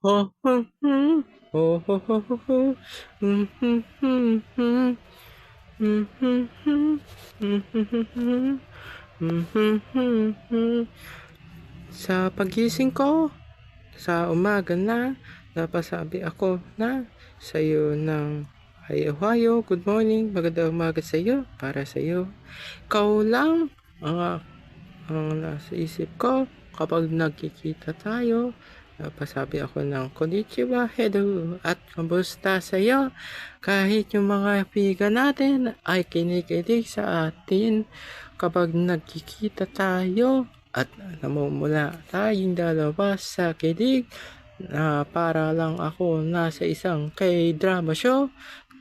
Oh, oh, oh, oh, oh, oh, oh. Sa pagising ko, sa umaga na, napasabi ako na sa iyo ng Ohio, good morning, magandang umaga sa iyo, para sa iyo. Ikaw lang ang nasa isip ko kapag nagkikita tayo. Napasabi ako ng konnichiwa, hello, at kamusta sa iyo? Kahit yung mga piga natin ay kinikilig sa atin kapag nagkikita tayo at namumula tayong dalawa sa kilig na para lang ako nasa isang K-drama show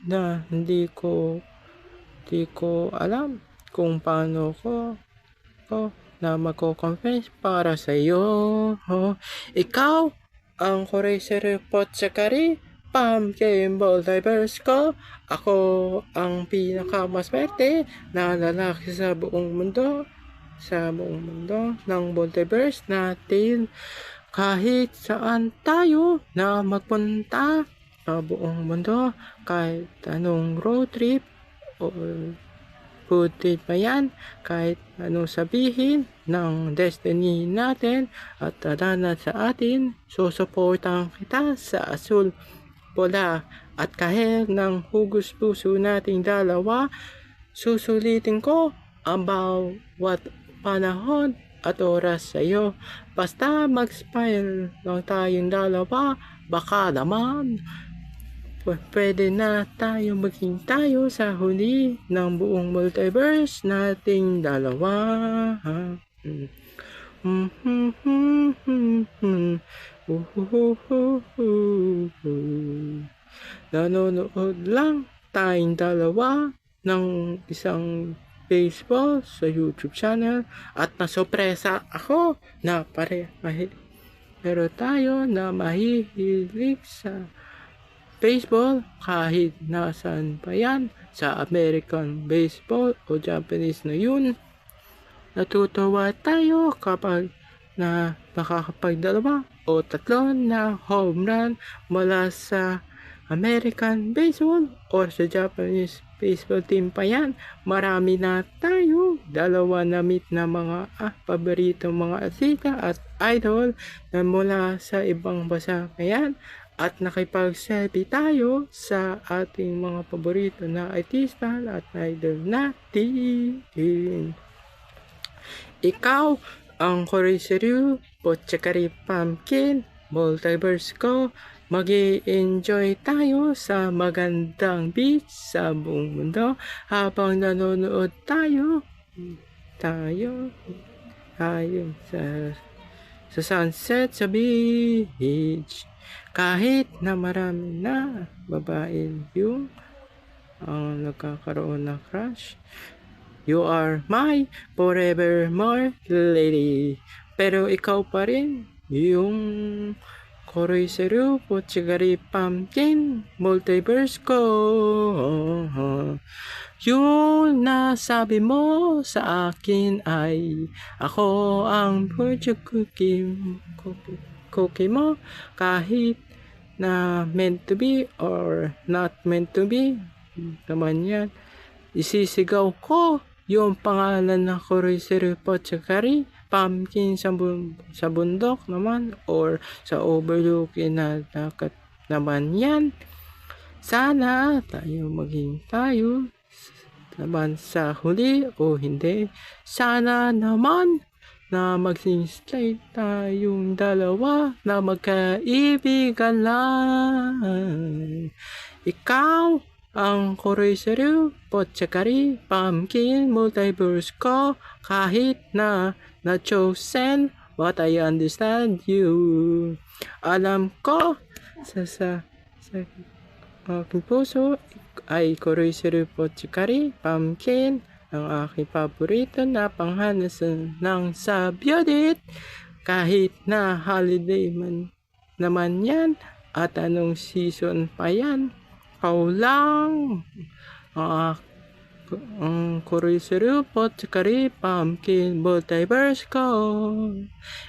na hindi ko alam kung paano ko na magko-confess para sa iyo. Ikaw ang Koreser Potsakari Pumpkin Multiverse ko. Ako ang pinakamaswerte na lalaki sa buong mundo ng multiverse natin. Kahit saan tayo na magpunta sa buong mundo, kahit anong road trip o food trip pa yan, kahit anong sabihin ng destiny natin at tadhana sa atin, susuportahan kita sa asul, pula at kahit ng hugus puso nating dalawa. Susulitin ko ang bawat panahon at oras sa iyo. Basta mag-smile lang tayong dalawa, baka naman pwede na tayo maging tayo sa huli ng buong multiverse nating dalawa. Nanonood lang tayong dalawa ng isang baseball sa YouTube channel at nasopresa ako na pero tayo na mahihilig sa baseball kahit nasan pa yan, sa American baseball o Japanese na yun. Natutuwa tayo kapag na makakapagdalawa o tatlo na home run mula sa American baseball o sa Japanese baseball team pa yan. Marami na tayo, dalawa na meet na mga paborito mga atleta at idol na mula sa ibang bansa pa yan. At nakipag-selfie tayo sa ating mga paborito na artista at idol natin. Ikaw ang Koreseru Potsakari Pumpkin Multiverse ko. Mag-i-enjoy tayo sa magandang beach sa buong mundo habang nanonood tayo sa sunset sa beach. Kahit na marami na babae yung nagkakaroon ng crush, you are my forevermore lady. Pero ikaw pa rin yung Koreseru Potsakari Pumpkin Multiverse ko. Yung nasabi mo sa akin ay ako ang fortune cookie mo, kahit na meant to be or not meant to be naman yan. Isisigaw ko yung pangalan ng Koreseru Potsakari Pumpkin sa bundok naman or sa overlooking na dagat naman yan. Sana tayo maging tayo naman sa huli o hindi. Sana naman na mag-stay tayong dalawa na magkaibigan lang. Ikaw ang Koreseru Potsakari Pumpkin Multiverse ko, kahit na chosen, but I understand you. Alam ko sa aking puso ay Koreseru Potsakari Pumpkin ang aking paborito na panghanas ng sabyodit. Kahit na holiday man naman yan at anong season pa yan, ikaw lang ang Koreseru Potsakari Pumpkin Multiverse ko.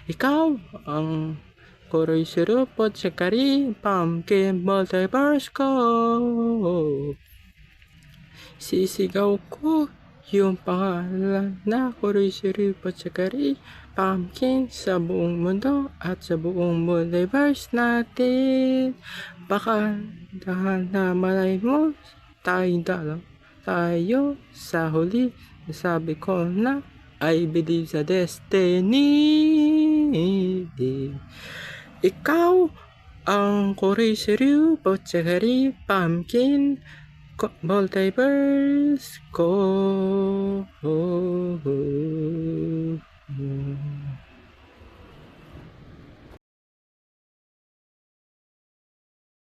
Ikaw ang Nakuroy Sirupo Chikari Pumpkin Multiverse ko. Sisigaw ko yung pangalan na Kuroy Sirupo Chikari Pumpkin sa buong mundo at sa buong multiverse natin. Baka dahil na malay mo tayong dalaw tayo sa huli. Sabi ko na I believe sa destiny. Ikaw ang Kuroy Sirupo Chikari Pumpkin Multiverse ko.